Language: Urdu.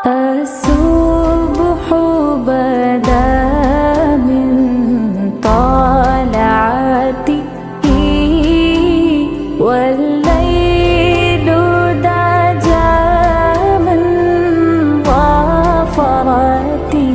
الصبح بدا من طلعته والليل دجى من ظفرته